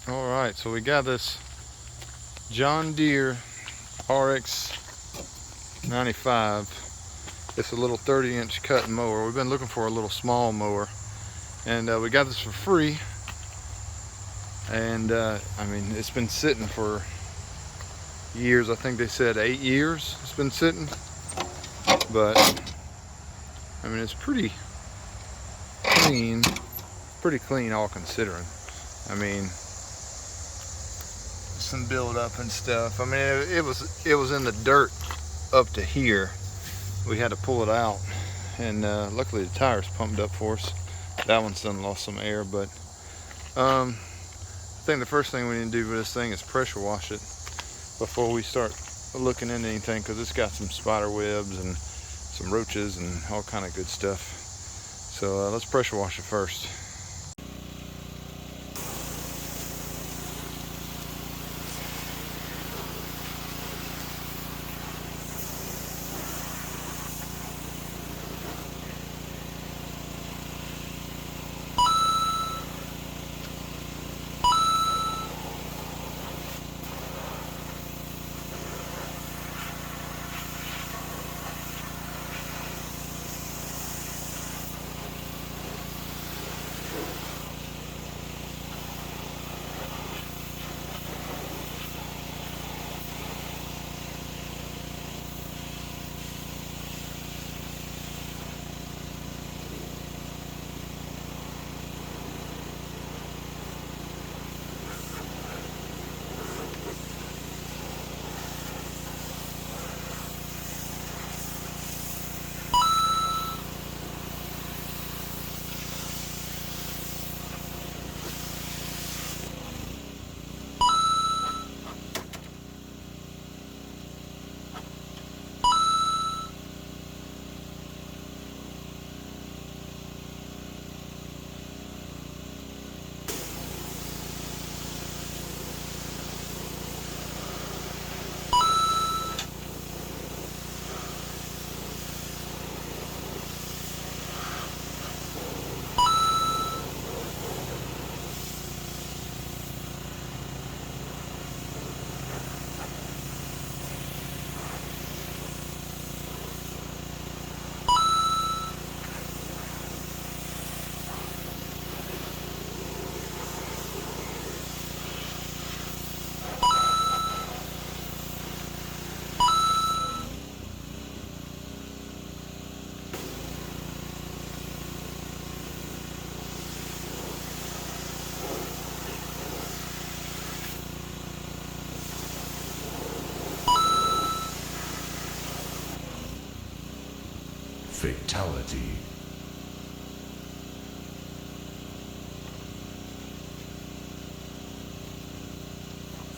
All right, so we got this John Deere RX 95. It's a little 30-inch cut mower. We've been looking for a little small mower, and we got this for free. And I mean, it's been sitting for years. I think they said 8 years it's been sitting, but I mean, it's pretty clean all considering. I mean, some build up and stuff. I mean, it was in the dirt up to here. We had to pull it out, and luckily the tires pumped up for us. That one's done lost some air, but I think the first thing we need to do with this thing is pressure wash it before we start looking into anything, because it's got some spider webs and some roaches and all kind of good stuff. So let's pressure wash it first. Fatality.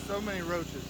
So many roaches.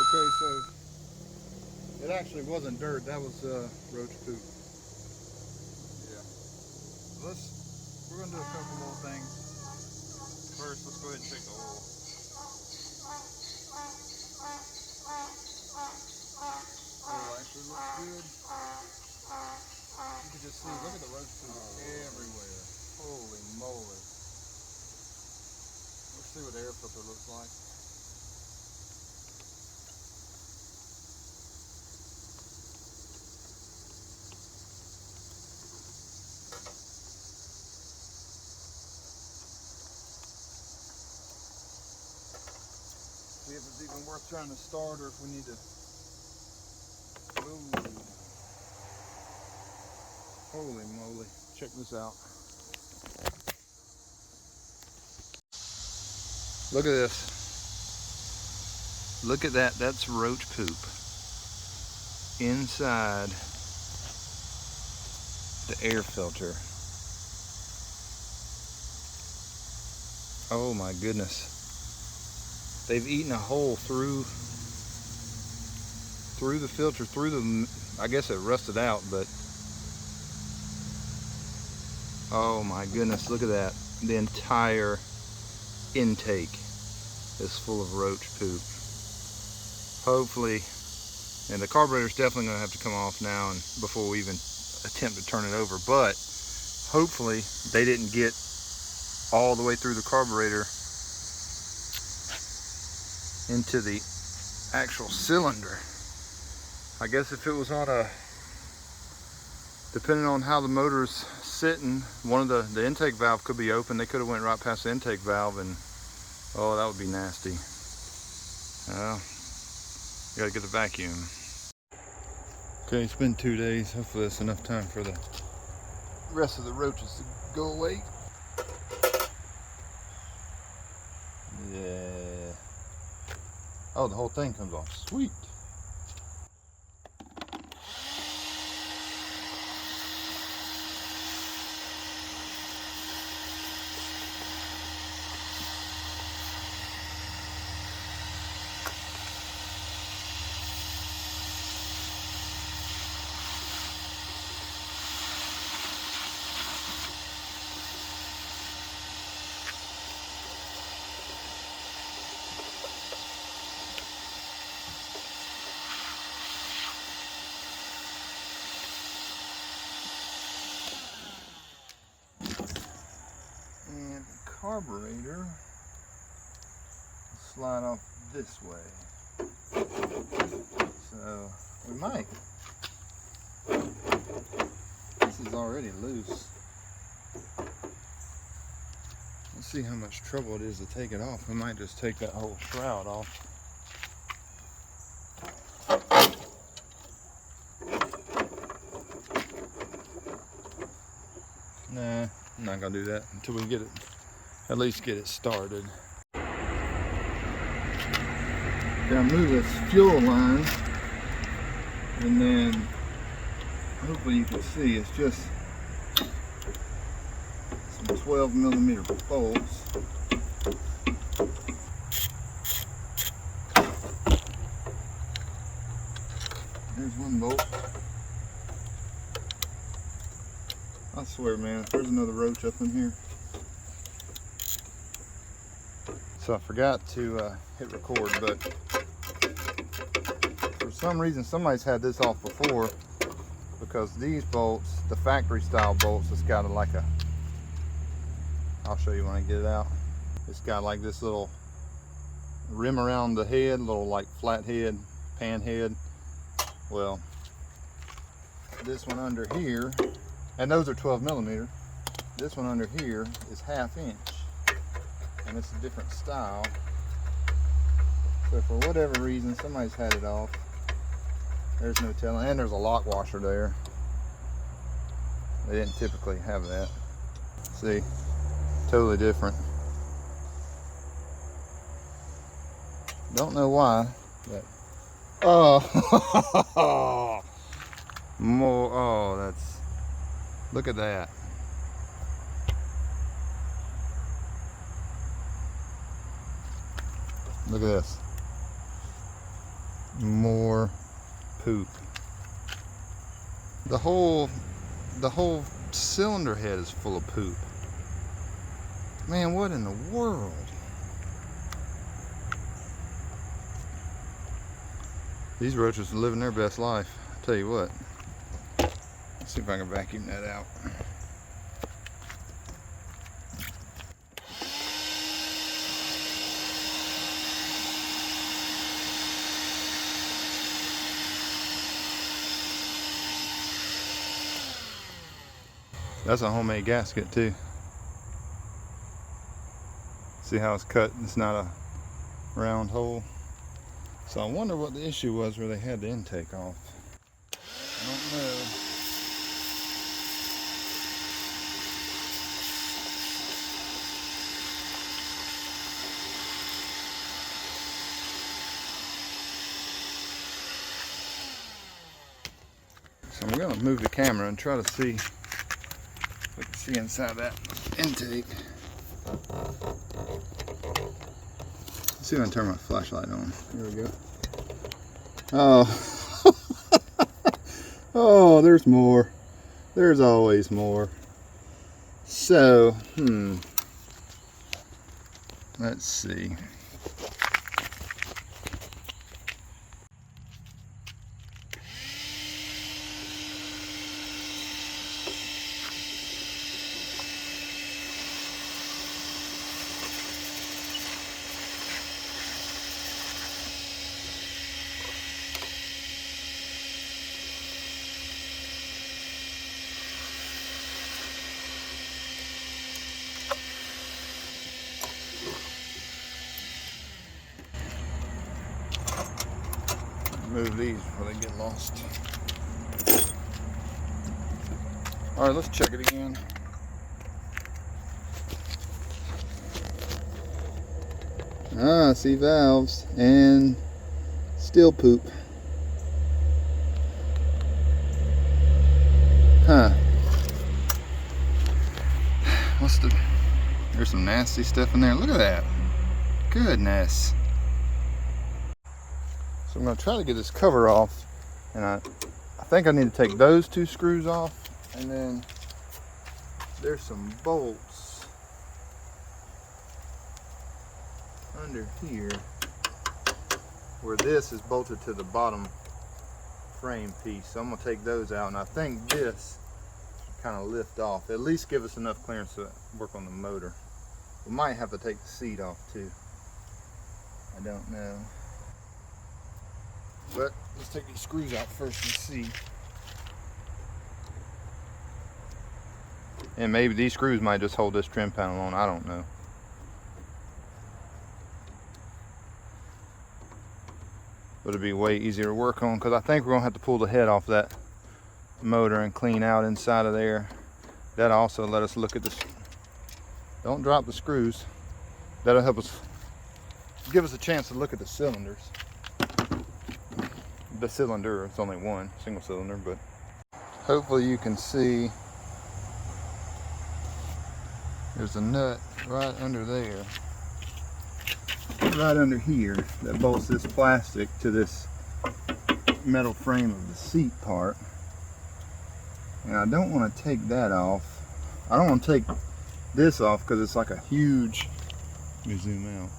Okay, so it actually wasn't dirt, that was roach poop. Yeah. We're gonna do a couple more things. First, let's go ahead and check the oil. Oil actually looks good. You can just see, look at the roach poop everywhere. filter looks like. See if it's even worth trying to start, or if we need to move. Holy moly, check this out. Look at this. Look at that, that's roach poop inside the air filter. Oh my goodness. They've eaten a hole through the filter, I guess it rusted out, but oh my goodness, look at that. The entire intake is full of roach poop. Hopefully, and the carburetor's definitely gonna have to come off now and before we even attempt to turn it over, but hopefully they didn't get all the way through the carburetor into the actual cylinder. I guess if it was on a, depending on how the motor's sitting, one of the intake valve could be open. They could have went right past the intake valve, and oh, that would be nasty. Well, you gotta get the vacuum. Okay, it's been 2 days. Hopefully that's enough time for the rest of the roaches to go away. Yeah. Oh, the whole thing comes off. Sweet. And the carburetor will slide off this way. So we might. This is already loose. Let's see how much trouble it is to take it off. We might just take that whole shroud off. Nah, I'm not gonna do that until we get it, at least get it started. Gotta move this fuel line, and then hopefully you can see it's just some 12mm bolts. There's one bolt. I swear, man, if there's another roach up in here. So I forgot to hit record, but for some reason somebody's had this off before, because these bolts, the factory style bolts, it's got like a, I'll show you when I get it out. It's got like this little rim around the head, little like flat head, pan head. Well, this one under here, and those are 12mm. This one under here is 1/2 inch, and it's a different style. So for whatever reason, somebody's had it off. There's no telling, and there's a lock washer there. They didn't typically have that. See, totally different. Don't know why, but oh, more. Oh, that's. Look at that. Look at this. More poop. The whole cylinder head is full of poop. Man, what in the world? These roaches are living their best life. I'll tell you what. Let's see if I can vacuum that out. That's a homemade gasket too. See how it's cut? It's not a round hole. So I wonder what the issue was where they had the intake off. I don't know. So I'm going to move the camera and try to see if we can see inside that intake. Let's see if I can turn my flashlight on. Here we go. Oh, oh, there's more. There's always more. So, let's see. Move these before they get lost. All right, let's check it again. Ah, I see valves and steel poop. Huh. There's some nasty stuff in there. Look at that. Goodness. So I'm going to try to get this cover off, and I think I need to take those two screws off, and then there's some bolts under here where this is bolted to the bottom frame piece. So I'm going to take those out, and I think this kind of lift off, at least give us enough clearance to work on the motor. We might have to take the seat off too. I don't know. But let's take these screws out first and see. And maybe these screws might just hold this trim panel on, I don't know. But it'd be way easier to work on, because I think we're gonna have to pull the head off that motor and clean out inside of there. That'll also let us look at this. Don't drop the screws. That'll help us, give us a chance to look at the cylinders. The cylinder, it's only one single cylinder, but hopefully you can see there's a nut right under there, right under here, that bolts this plastic to this metal frame of the seat part. And I don't want to take that off. I don't want to take this off because it's like a huge, let me zoom out.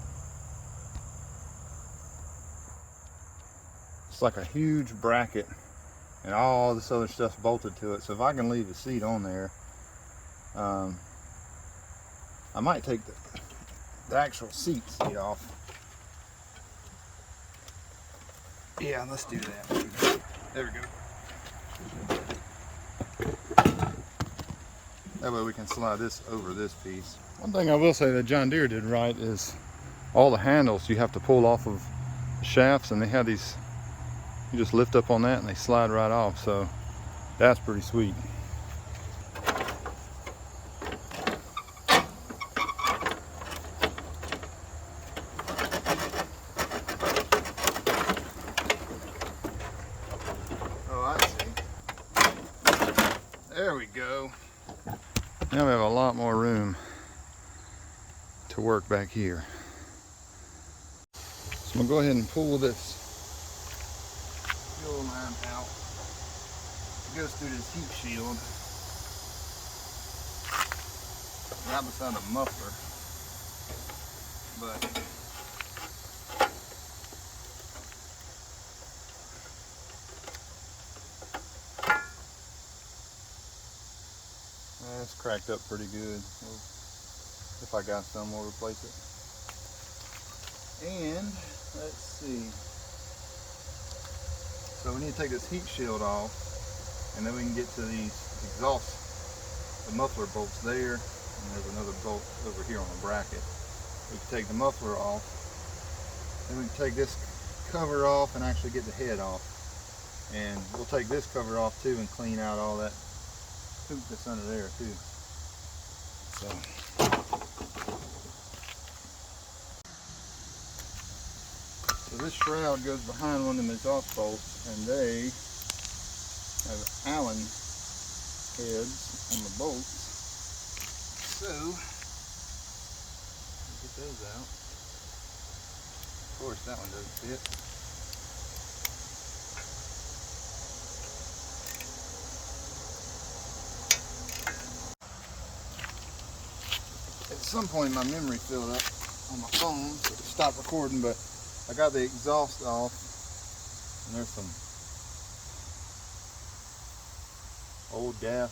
It's like a huge bracket and all this other stuff's bolted to it. So if I can leave the seat on there, I might take the actual seat off. Yeah, let's do that. There we go. That way we can slide this over this piece. One thing I will say that John Deere did right is all the handles you have to pull off of the shafts, and they have these, you just lift up on that and they slide right off, so that's pretty sweet. Oh, I see. There we go. Now we have a lot more room to work back here. So I'm gonna go ahead and pull this fuel line out. It goes through this heat shield right beside the muffler. But it's cracked up pretty good. If I got some, we'll replace it. And let's see. So we need to take this heat shield off, and then we can get to these exhaust the muffler bolt's there, and there's another bolt over here on the bracket. We can take the muffler off, then we can take this cover off and actually get the head off. And we'll take this cover off too and clean out all that poop that's under there too. So this shroud goes behind one of them exhaust bolts, and they have Allen heads on the bolts. So get those out. Of course, that one doesn't fit. At some point my memory filled up on my phone, so it stopped recording, but I got the exhaust off, and there's some old gas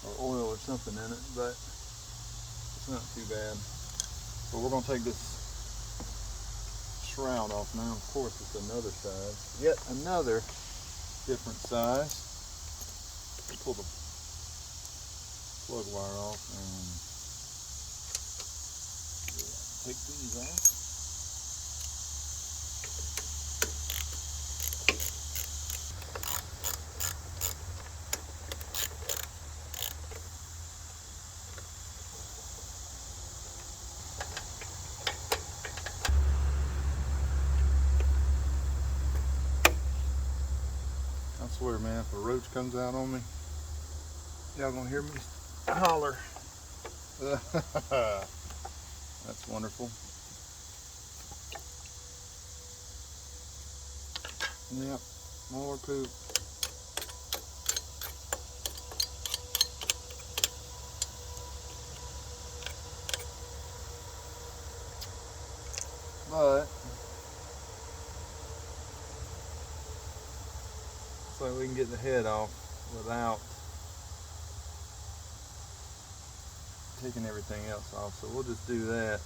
or oil or something in it, but it's not too bad. But we're going to take this shroud off now. Of course, it's another size, yet another different size. Pull the plug wire off and take these off. I swear, man, if a roach comes out on me, y'all gonna hear me holler. That's wonderful. Yep, more poop. But looks like we can get the head off without taking everything else off, so we'll just do that.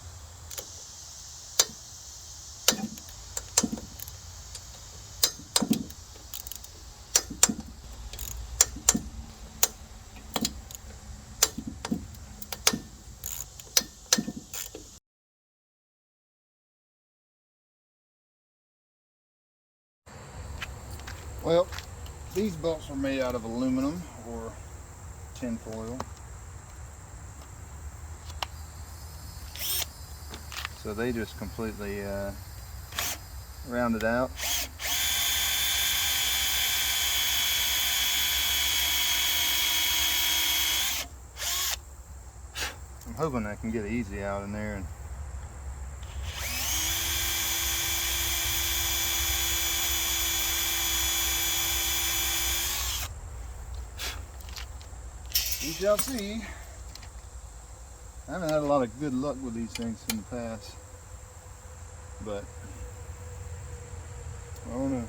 Well, these bolts are made out of aluminum or tin foil. So they just completely round it out. I'm hoping I can get it easy out in there. And we shall see. I haven't had a lot of good luck with these things in the past, but I don't know.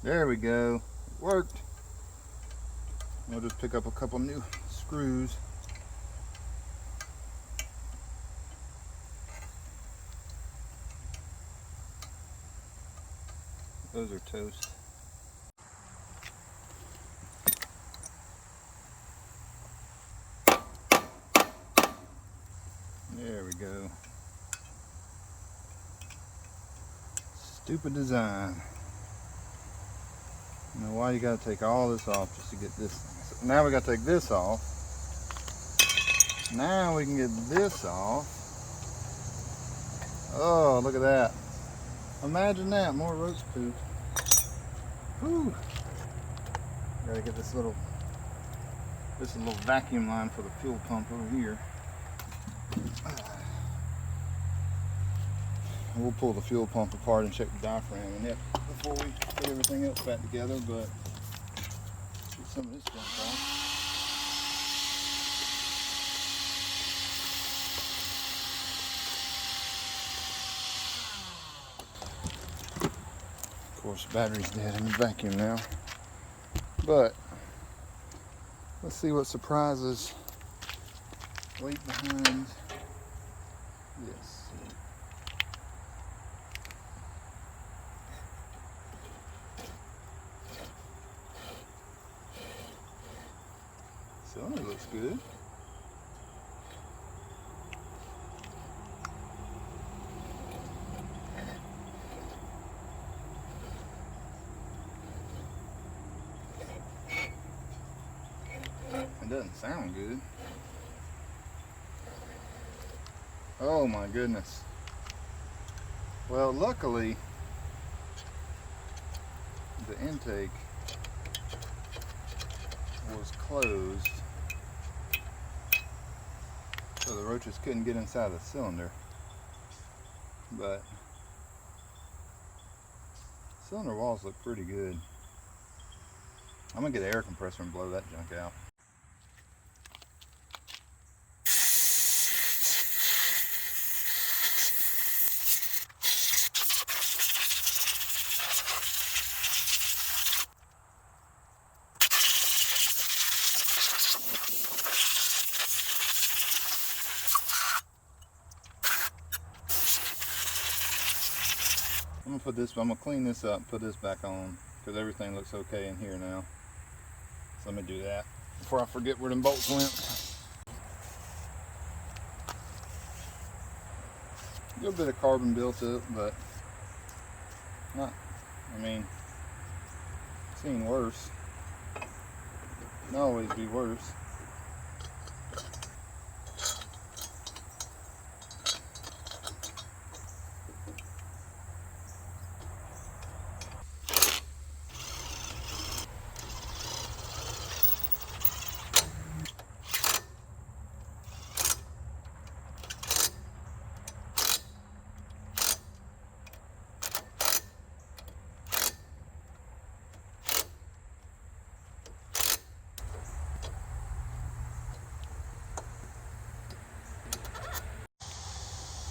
There we go. It worked. I'll just pick up a couple new screws. Those are toast. There we go. Stupid design. You know why you gotta take all this off just to get this thing. So now we gotta take this off. Now we can get this off. Oh, look at that. Imagine that, more roach poop. Whew. Gotta get this little vacuum line for the fuel pump over here. We'll pull the fuel pump apart and check the diaphragm in it before we put everything else back together, but get some of this junk off. Of course, the battery's dead in the vacuum now. But let's see what surprises wait behind this. Oh, it looks good. It doesn't sound good. Oh my goodness. Well, luckily the intake was closed, so the roaches couldn't get inside the cylinder. But cylinder walls look pretty good. I'm gonna get an air compressor and blow that junk out. I'm gonna clean this up and put this back on because everything looks okay in here now. So let me do that before I forget where them bolts went. A little bit of carbon built up, but not, I mean, seen worse. Can always be worse.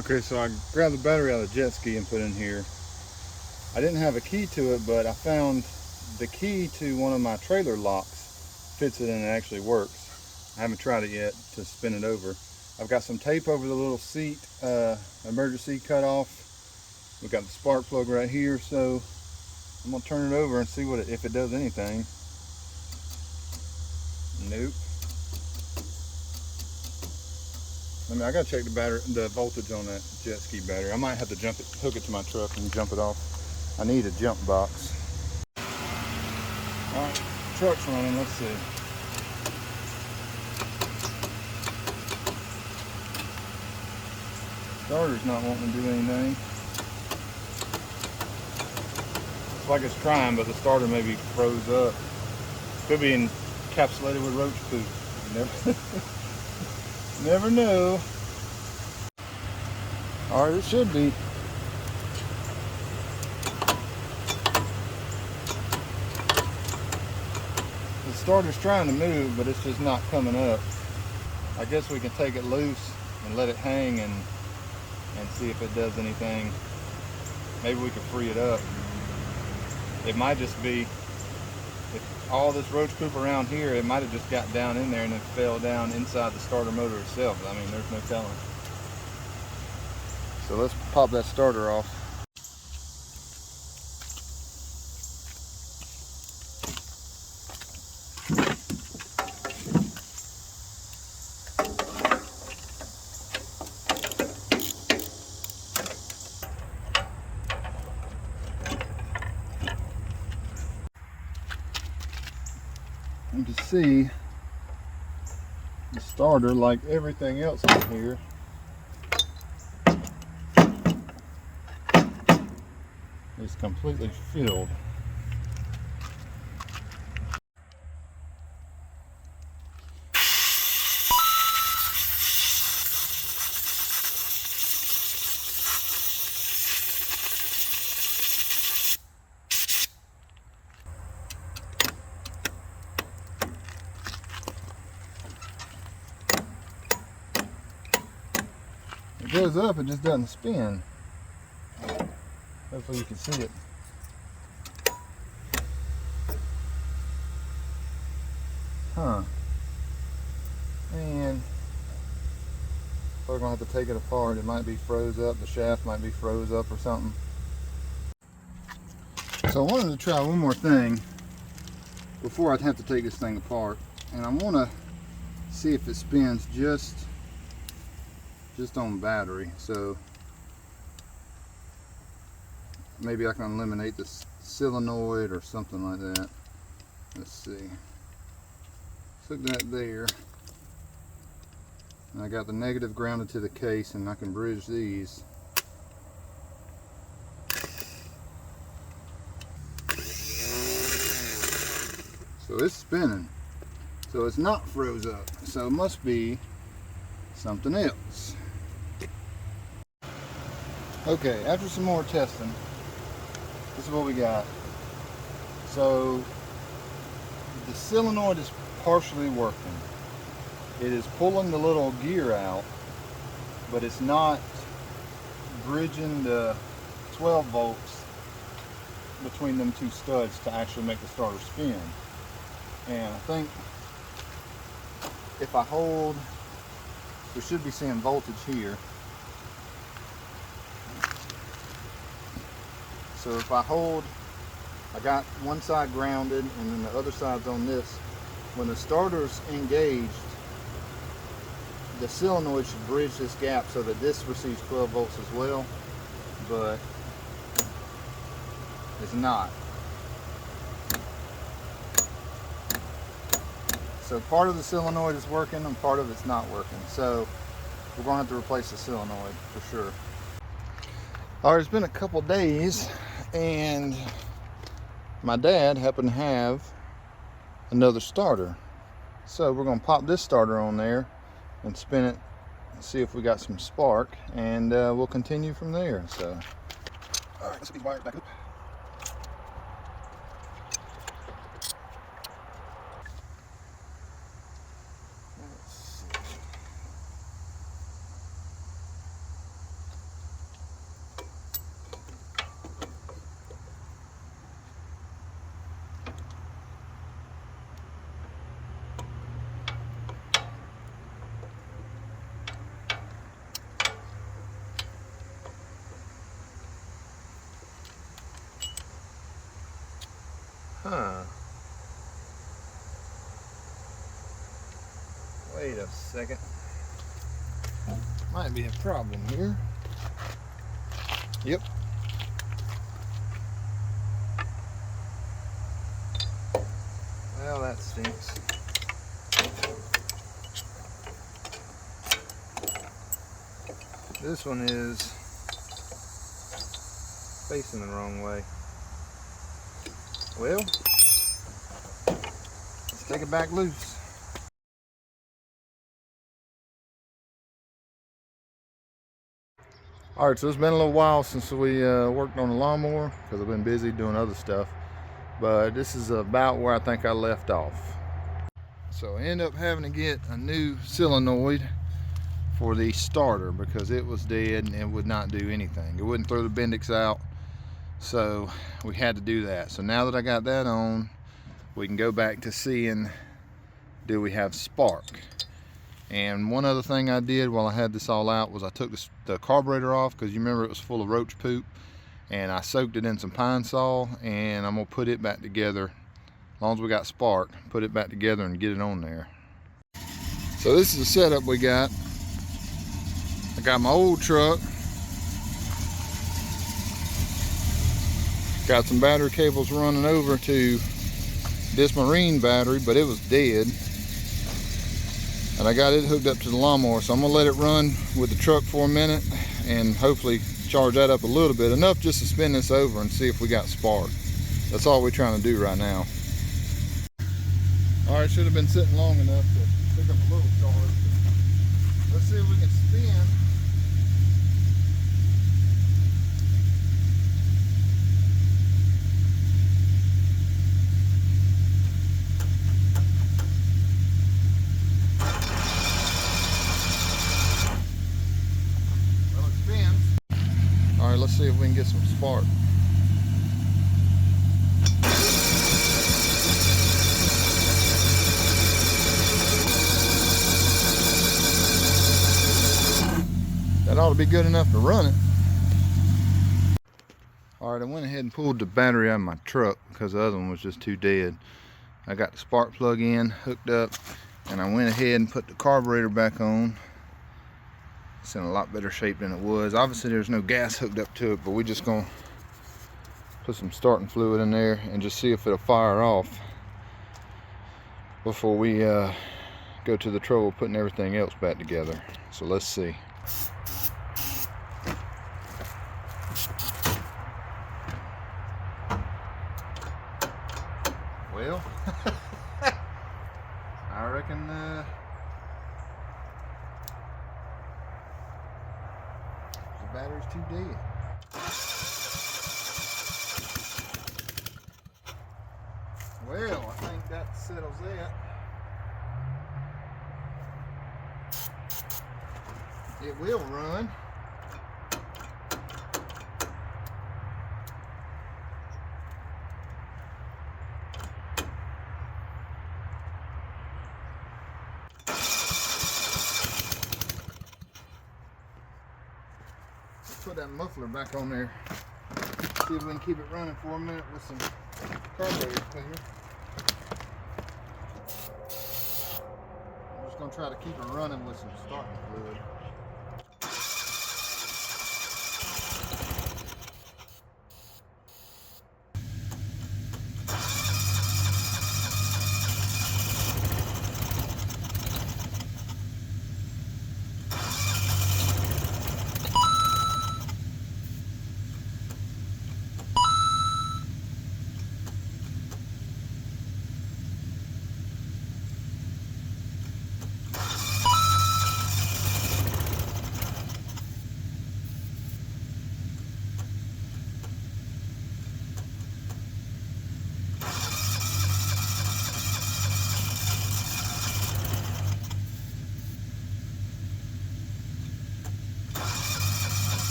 Okay, so I grabbed the battery out of the jet ski and put it in here. I didn't have a key to it, but I found the key to one of my trailer locks fits it and it actually works. I haven't tried it yet to spin it over. I've got some tape over the little seat, emergency cutoff. We've got the spark plug right here, so I'm gonna turn it over and see what if it does anything. Nope. I gotta check the voltage on that jet ski battery. I might have to hook it to my truck and jump it off. I need a jump box. All right, truck's running. Let's see. Starter's not wanting to do anything. It's like it's trying, but the starter maybe froze up. Could be encapsulated with roach poop. Never know. All right, it should be. The starter's trying to move, but it's just not coming up. I guess we can take it loose and let it hang and see if it does anything. Maybe we can free it up. It might just be, if all this roach poop around here, it might have just got down in there and it fell down inside the starter motor itself. I mean, there's no telling. So let's pop that starter off. And to see the starter, like everything else in here, is completely filled. It goes up, it just doesn't spin. Hopefully you can see it. Huh. And we're gonna have to take it apart. It might be froze up, the shaft might be froze up or something. So I wanted to try one more thing before I'd have to take this thing apart. And I wanna see if it spins just on battery. So maybe I can eliminate the solenoid or something like that. Let's see. Hook that there. And I got the negative grounded to the case, and I can bridge these. So it's spinning. So it's not froze up. So it must be something else. Okay, after some more testing, this is what we got. So the solenoid is partially working. It is pulling the little gear out, but it's not bridging the 12 volts between them two studs to actually make the starter spin. And I think if I hold, we should be seeing voltage here. So if I hold, I got one side grounded and then the other side's on this. When the starter's engaged, the solenoid should bridge this gap so that this receives 12 volts as well, but it's not. So part of the solenoid is working and part of it's not working. So we're going to have to replace the solenoid for sure. All right, it's been a couple days and my dad happened to have another starter. So we're going to pop this starter on there and spin it and see if we got some spark, and we'll continue from there. So all right, let's get these wires back up. Huh. Wait a second. Might be a problem here. Yep. Well, that stinks. This one is facing the wrong way. Well, let's take it back loose. All right, so it's been a little while since we worked on the lawnmower because I've been busy doing other stuff, but this is about where I think I left off. So I ended up having to get a new solenoid for the starter because it was dead and it would not do anything. It wouldn't throw the Bendix out. So we had to do that. So now that I got that on, we can go back to seeing, do we have spark? And one other thing I did while I had this all out was I took the carburetor off, because you remember it was full of roach poop, and I soaked it in some Pine Sol, and I'm gonna put it back together. As long as we got spark, put it back together and get it on there. So this is the setup we got. I got my old truck. Got some battery cables running over to this marine battery, but it was dead. And I got it hooked up to the lawnmower, so I'm gonna let it run with the truck for a minute and hopefully charge that up a little bit, enough just to spin this over and see if we got spark. That's all we're trying to do right now. All right, should have been sitting long enough to pick up a little charge. Let's see if we can spin. All right, let's see if we can get some spark. That ought to be good enough to run it. All right, I went ahead and pulled the battery out of my truck because the other one was just too dead. I got the spark plug in, hooked up, and I went ahead and put the carburetor back on. It's in a lot better shape than it was. Obviously there's no gas hooked up to it, but we're just gonna put some starting fluid in there and just see if it'll fire off before we go to the trouble of putting everything else back together. So let's see. Well, I reckon the battery's too dead. Well, I think that settles it. It will run. Put that muffler back on there. See if we can keep it running for a minute with some carburetor cleaner. I'm just going to try to keep it running with some starting fluid.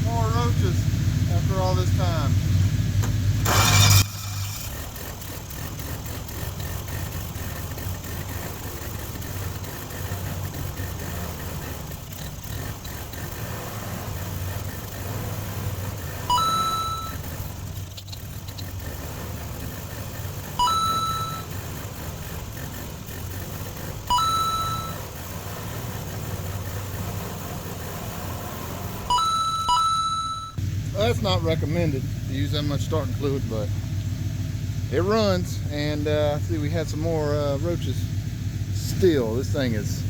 More roaches after all this time. That's not recommended to use that much starting fluid, but it runs. And see, we had some more roaches. Still, this thing is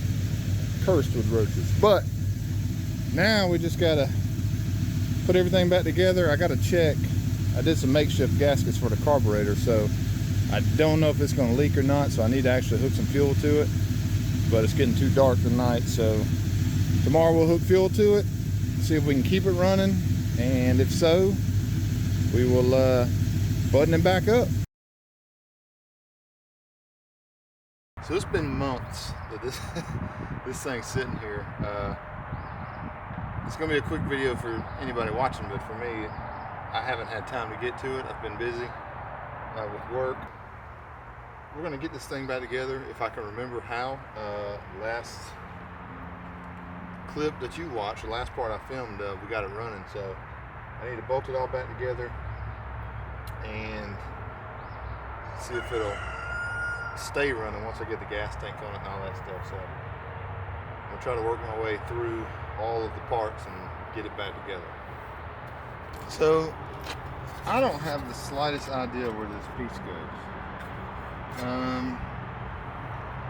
cursed with roaches. But now we just gotta put everything back together. I gotta check. I did some makeshift gaskets for the carburetor, so I don't know if it's gonna leak or not, so I need to actually hook some fuel to it. But it's getting too dark tonight, so tomorrow we'll hook fuel to it, see if we can keep it running. And if so, we will button it back up. So it's been months that this thing's sitting here. It's gonna be a quick video for anybody watching, but for me, I haven't had time to get to it. I've been busy with work. We're gonna get this thing back together if I can remember how. Last clip that you watched, the last part I filmed, we got it running, so I need to bolt it all back together and see if it'll stay running once I get the gas tank on it and all that stuff. So I'm gonna try to work my way through all of the parts and get it back together. So I don't have the slightest idea where this piece goes.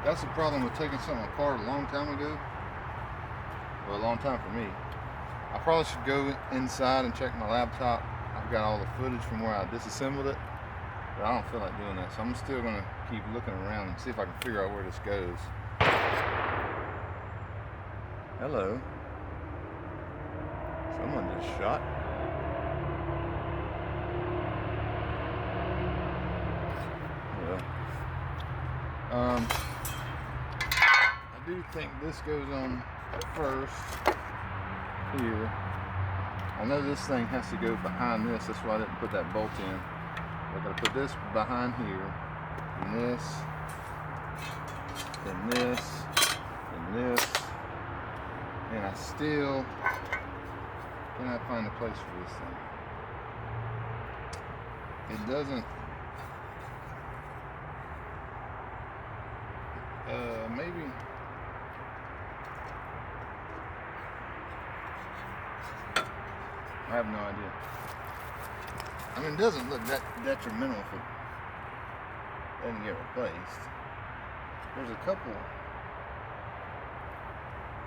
That's the problem with taking something apart a long time ago. Well, a long time for me. I probably should go inside and check my laptop. I've got all the footage from where I disassembled it, but I don't feel like doing that. So I'm still gonna keep looking around and see if I can figure out where this goes. Hello. Someone just shot. Well, I do think this goes on first here. I know this thing has to go behind this. That's why I didn't put that bolt in. I gotta put this behind here, and this, and this, and this, and I still cannot find a place for this thing. It doesn't. Maybe. I have no idea. I mean, it doesn't look that detrimental if it doesn't get replaced. There's a couple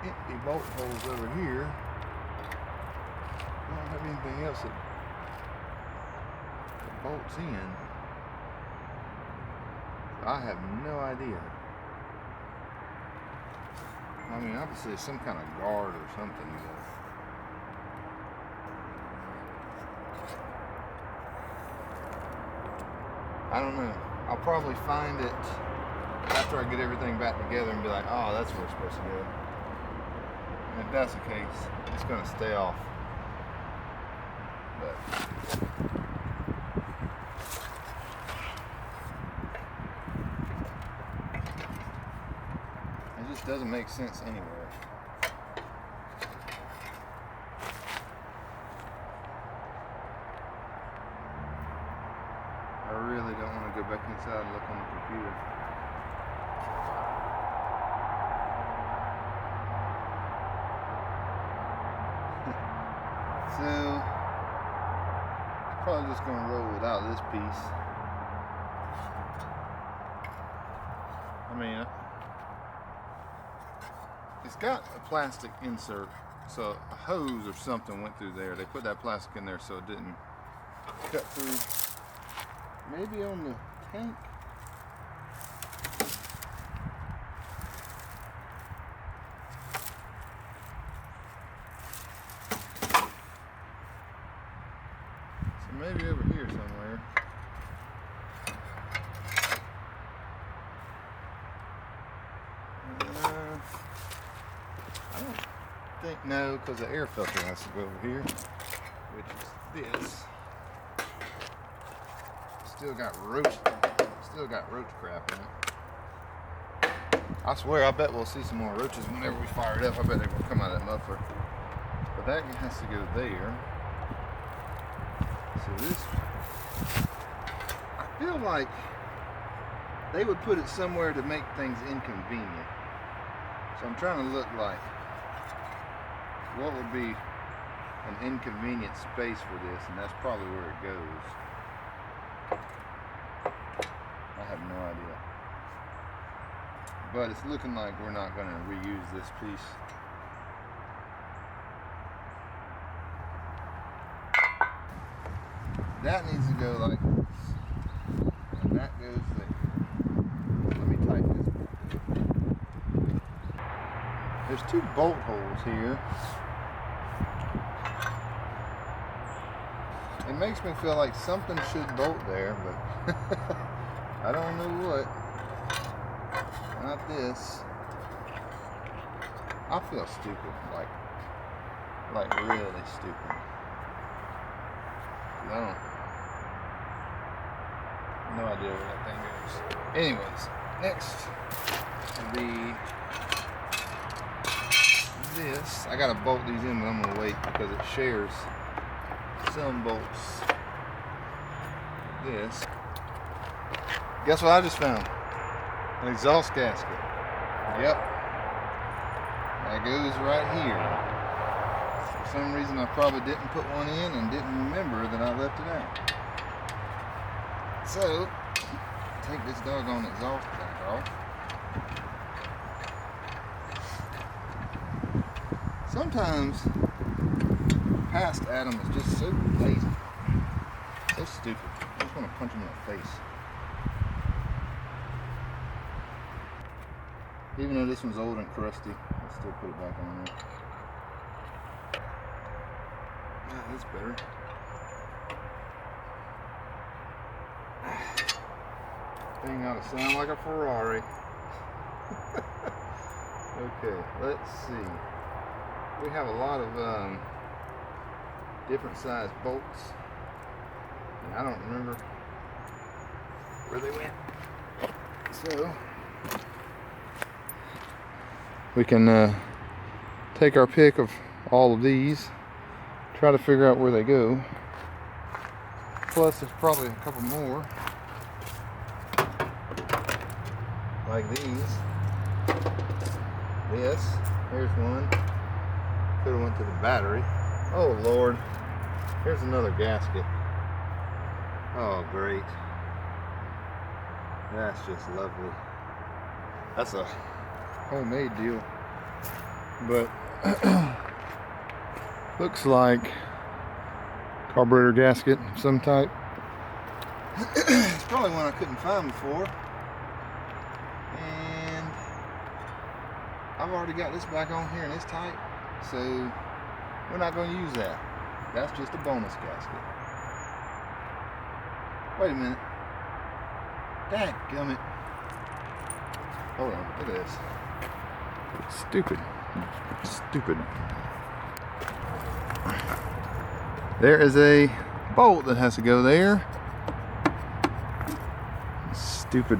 empty bolt holes over here. I don't have anything else that bolts in. I have no idea. I mean, obviously it's some kind of guard or something. I don't know. I'll probably find it after I get everything back together and be like, oh, that's where it's supposed to go. And if that's the case, it's going to stay off. But it just doesn't make sense anywhere. I really don't want to go back inside and look on the computer. So, probably just going to roll without this piece. I mean, it's got a plastic insert, so a hose or something went through there. They put that plastic in there so it didn't cut through. Maybe on the tank. So maybe over here somewhere. I don't think, no, because the air filter has to go over here, which is this. Still got roach crap in it. I swear, I bet we'll see some more roaches whenever we fire it up. I bet they will come out of that muffler. But that has to go there. So this, I feel like they would put it somewhere to make things inconvenient. So I'm trying to look like what would be an inconvenient space for this, and that's probably where it goes. I have no idea. But it's looking like we're not going to reuse this piece. That needs to go like this. And that goes there. Let me tighten this. There's two bolt holes here. It makes me feel like something should bolt there, but I don't know what. Not this. I feel stupid, like really stupid. I don't, no idea where that thing goes. Anyways, next will be this. I gotta bolt these in, but I'm gonna wait because it shares some bolts. This. Guess what I just found? An exhaust gasket. Yep. That goes right here. For some reason I probably didn't put one in and didn't remember that I left it out. So, take this doggone exhaust back off. Sometimes past Adam is just so lazy. So stupid. I just want to punch him in the face. Even though this one's old and crusty, I'll still put it back on there. That's better. Thing ought to sound like a Ferrari. Okay, let's see. We have a lot of different size bolts, and I don't remember where they went. So we can take our pick of all of these, try to figure out where they go. Plus there's probably a couple more like these. Here's one. Could have went to the battery. Oh Lord, here's another gasket. Oh great, that's just lovely. That's a homemade deal, but looks like carburetor gasket of some type. It's probably one I couldn't find before, and I've already got this back on here and it's tight, so we're not going to use that. That's just a bonus gasket. Wait a minute. Dadgummit. Hold on, look at this. Stupid. Stupid. There is a bolt that has to go there. Stupid.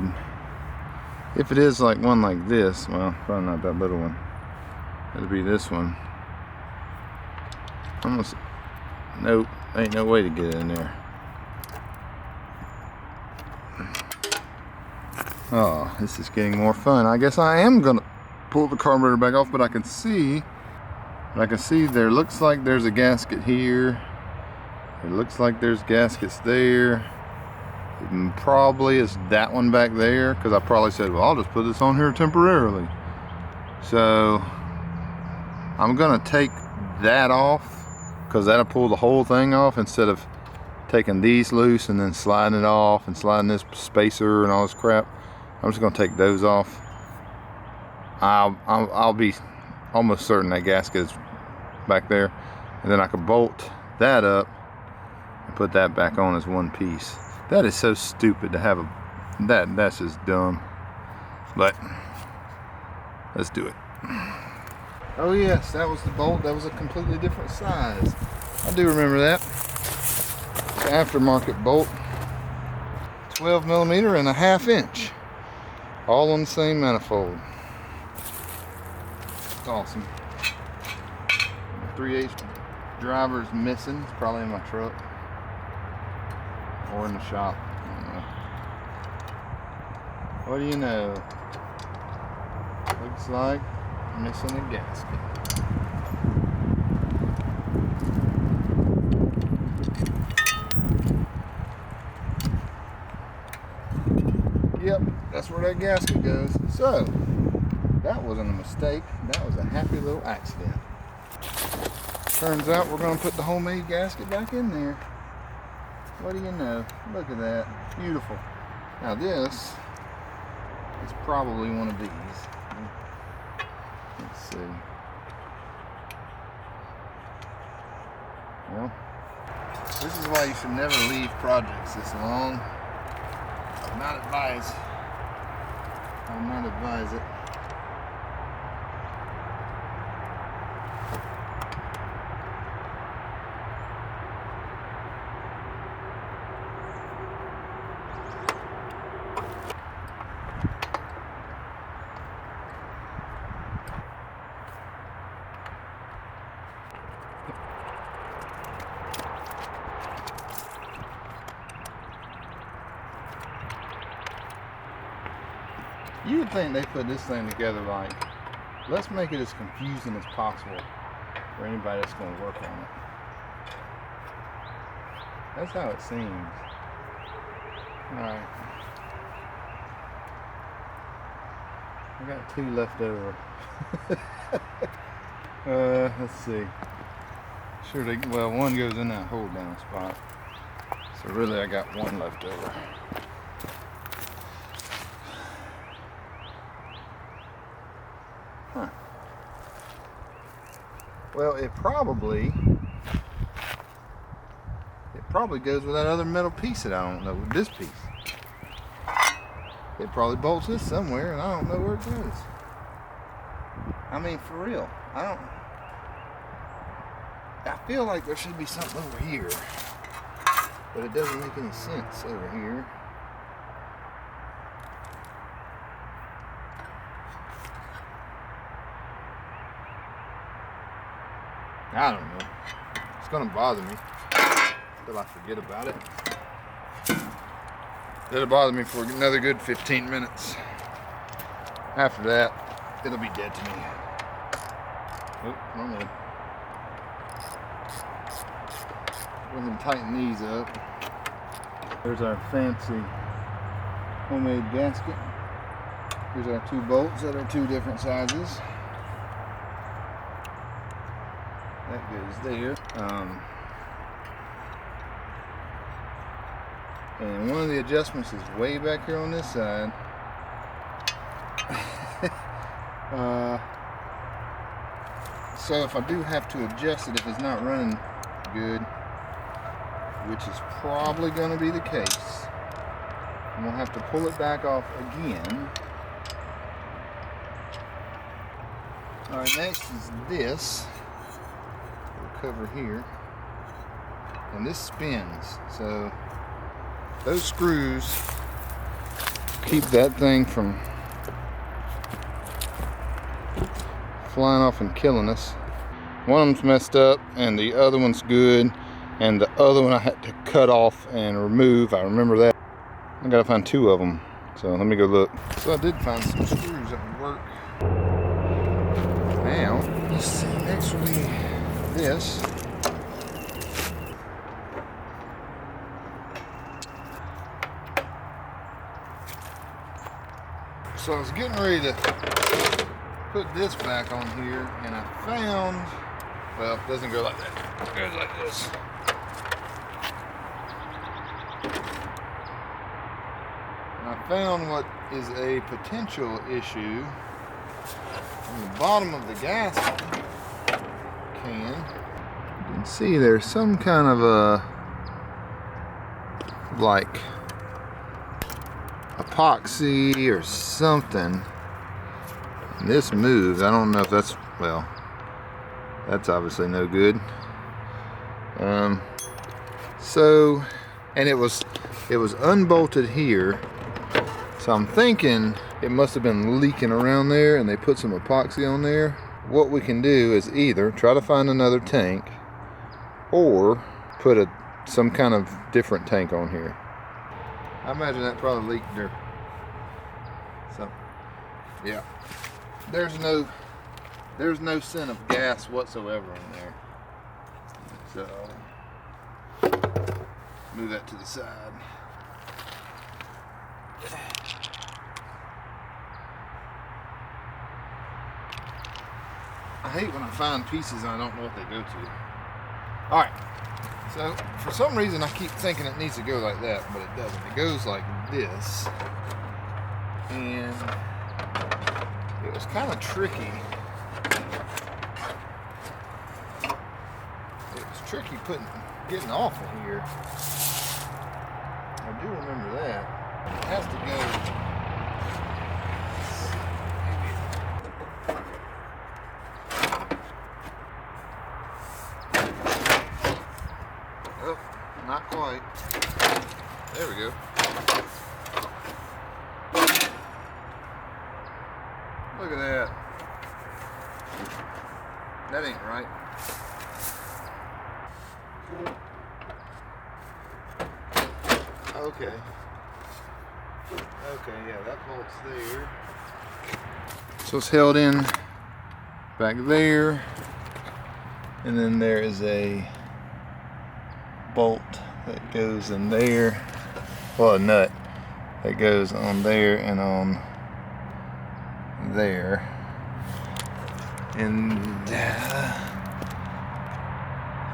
If it is like one like this, well, probably not that little one. It'll be this one. Almost. Nope, ain't no way to get it in there. Oh, this is getting more fun. I guess I am gonna pull the carburetor back off, but I can see there looks like there's a gasket here. It looks like there's gaskets there. It probably is that one back there, because I probably said, well, I'll just put this on here temporarily. So I'm gonna take that off, because that'll pull the whole thing off instead of taking these loose and then sliding it off and sliding this spacer and all this crap. I'm just gonna take those off. I'll be almost certain that gasket is back there, and then I can bolt that up and put that back on as one piece. That is so stupid to have that's just dumb, but let's do it. Oh yes, that was the bolt. That was a completely different size. I do remember that. It's an aftermarket bolt, 12mm and a 1/2 inch, all on the same manifold. It's awesome. 3/8 driver's missing. It's probably in my truck or in the shop. I don't know. What do you know? Looks like missing a gasket. Yep, that's where that gasket goes. So, that wasn't a mistake. That was a happy little accident. Turns out we're going to put the homemade gasket back in there. What do you know? Look at that. Beautiful. Now this is probably one of these. Let's see. Well, this is why you should never leave projects this long. I would not advise it. You would think they put this thing together like, let's make it as confusing as possible for anybody that's going to work on it. That's how it seems. Alright. I got 2 left over. Let's see. Sure, well, one goes in that hold down spot. So really I got 1 left over. Huh. Well, it probably probably goes with that other metal piece that I don't know, with this piece. It probably bolts this somewhere and I don't know where it goes. I mean, for real, I feel like there should be something over here, but it doesn't make any sense over here. I don't know. It's gonna bother me until I forget about it. It'll bother me for another good 15 minutes. After that, it'll be dead to me. Oh, wrong way. Go ahead and tighten these up. There's our fancy homemade gasket. Here's our 2 bolts that are 2 different sizes. That goes there. And one of the adjustments is way back here on this side. So if I do have to adjust it, if it's not running good, which is probably going to be the case, I'm going to have to pull it back off again. Alright, next is this. Cover here, and this spins, so those screws keep that thing from flying off and killing us. One of them's messed up and the other one's good, and the other one I had to cut off and remove. I remember that. I gotta find 2 of them, so let me go look. So I did find some screws that would work. Now let's see, next will be this. So I was getting ready to put this back on here, and I found, well, it doesn't go like that. It goes like this. And I found what is a potential issue on the bottom of the gas can. You can see there's some kind of a, like, epoxy or something. And this moves. I don't know if that's, well, that's obviously no good. So, and it was unbolted here. So I'm thinking it must have been leaking around there and they put some epoxy on there. What we can do is either try to find another tank or put some kind of different tank on here. I imagine that probably leaked there. So, yeah. There's no scent of gas whatsoever in there. So, move that to the side. I hate when I find pieces and I don't know what they go to. Alright, so for some reason I keep thinking it needs to go like that, but it doesn't. It goes like this. And it was kind of tricky. It was tricky getting off of here. I do remember that. It has to go. Oh, not quite. There we go. Look at that. That ain't right. Okay. Okay, yeah, that bolt's there. So it's held in back there. And then there is a bolt that goes in there. Well, a nut that goes on there and on there. And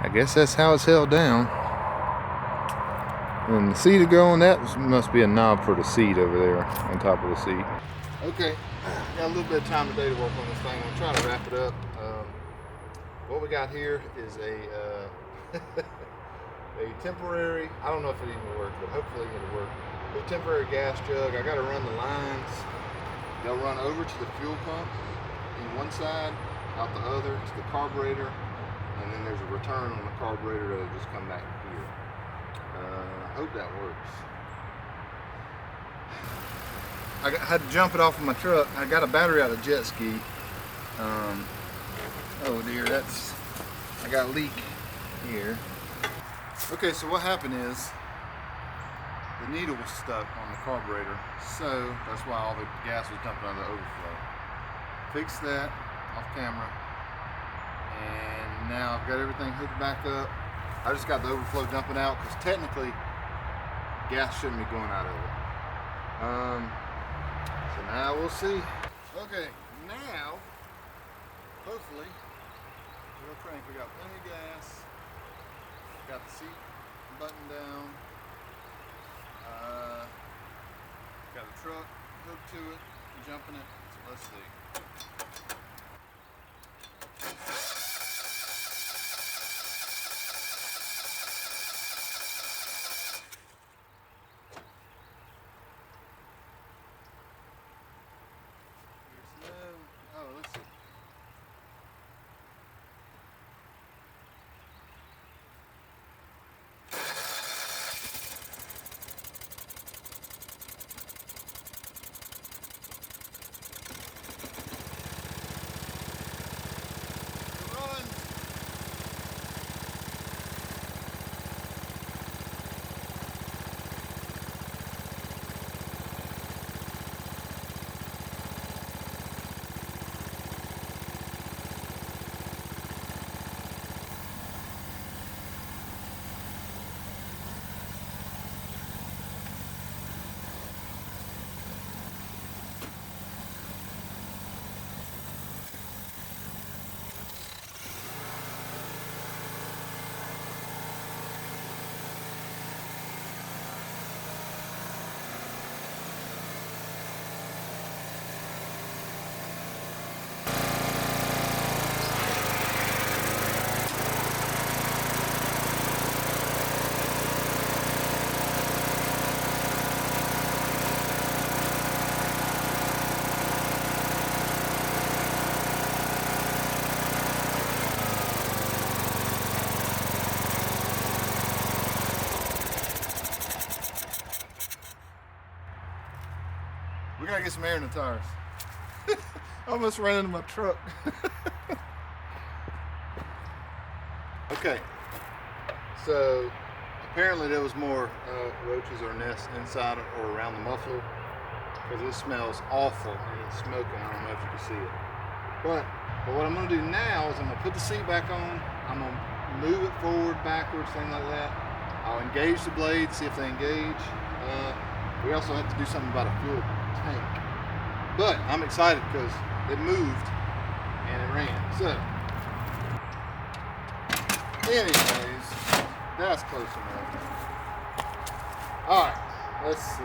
I guess that's how it's held down. And the seat to go on that must be a knob for the seat over there on top of the seat. Okay, got a little bit of time today to work on this thing. I'm gonna try to wrap it up. What we got here is a a temporary, I don't know if it even works, but hopefully it'll work. A temporary gas jug. I got to run the lines. They'll run over to the fuel pump in one side, out the other to the carburetor, and then there's a return on the carburetor that'll just come back here. I hope that works. I had to jump it off of my truck. I got a battery out of jet ski. Oh dear, I got a leak here. Okay, so what happened is the needle was stuck on the carburetor, so that's why all the gas was dumping out of the overflow. Fixed that off camera, and now I've got everything hooked back up. I just got the overflow dumping out because technically gas shouldn't be going out of it. So now we'll see. Okay, now hopefully we'll crank. We got plenty of gas. Got the seat button down. Got the truck hooked to it, jumping it. So let's see. Oh, let's see. We gotta get some air in the tires. I almost ran into my truck. Okay, so apparently there was more roaches or nests inside or around the muffler because it smells awful and it's smoking. I don't know if you can see it. But what I'm gonna do now is I'm gonna put the seat back on. I'm gonna move it forward, backwards, things like that. I'll engage the blades, see if they engage. We also have to do something about a fuel tank. But I'm excited because it moved and it ran. So, anyways, that's close enough. Alright, let's see.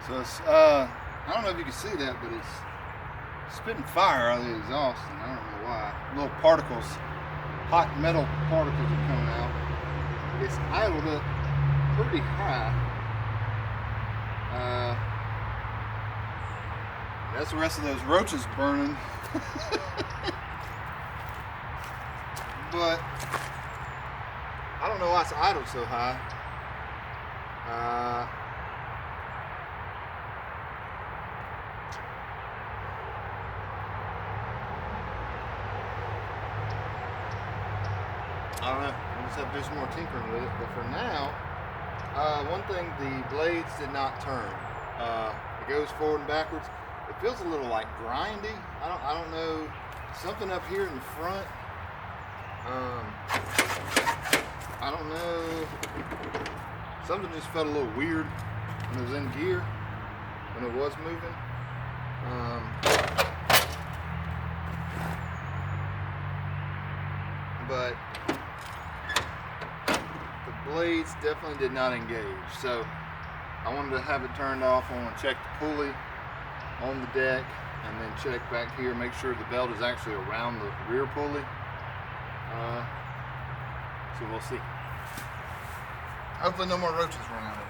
So it's, I don't know if you can see that, but it's spitting fire out of the exhaust, and I don't know why. Little particles, hot metal particles are coming out. It's idled up pretty high. That's the rest of those roaches burning. But I don't know why it's idled so high. I don't know. We'll just have to do some more tinkering with it. But for now, one thing, the blades did not turn. It goes forward and backwards. It feels a little like grindy. I don't know. Something up here in the front. I don't know. Something just felt a little weird when it was in gear, when it was moving. But the blades definitely did not engage. So I wanted to have it turned off. I want to check the pulley on the deck and then check back here, make sure the belt is actually around the rear pulley. So we'll see. Hopefully no more roaches run out of it.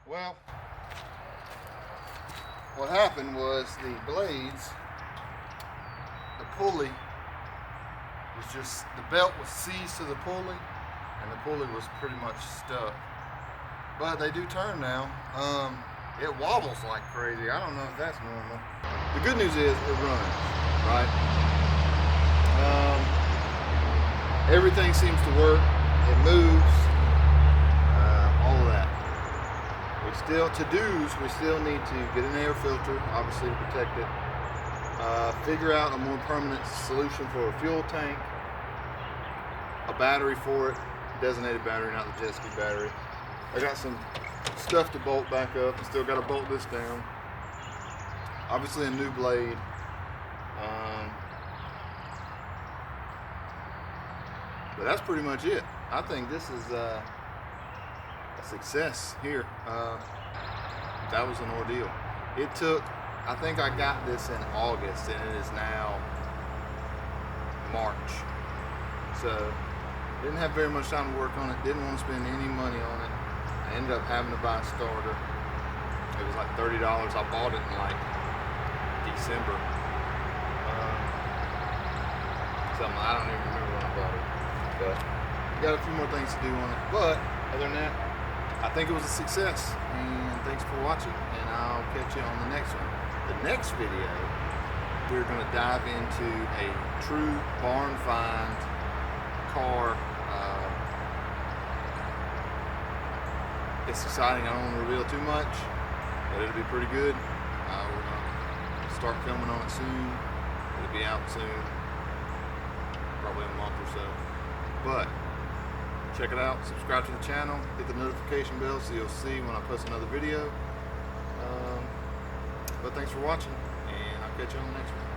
Well, what happened was the blades, the pulley was just, the belt was seized to the pulley and the pulley was pretty much stuck. But they do turn now. It wobbles like crazy. I don't know if that's normal. The good news is it runs, right? Everything seems to work. It moves. All of that. Still, to-dos, we still need to get an air filter, obviously, to protect it. Figure out a more permanent solution for a fuel tank. A battery for it. Designated battery, not the jet ski battery. I got some stuff to bolt back up. I still got to bolt this down. Obviously a new blade. But that's pretty much it. I think this is a success here. That was an ordeal. It took, I think I got this in August and it is now March. So didn't have very much time to work on it. Didn't want to spend any money on it. I ended up having to buy a starter. It was like $30. I bought it in like December. Something, I don't even remember when I bought it. But got a few more things to do on it. But other than that, I think it was a success. And thanks for watching. And I'll catch you on the next one. The next video, we're going to dive into a true barn find car. It's exciting. I don't want to reveal too much, but it'll be pretty good. We're going to start filming on it soon. It'll be out soon, probably in a month or so. But check it out. Subscribe to the channel. Hit the notification bell so you'll see when I post another video. But thanks for watching, and I'll catch you on the next one.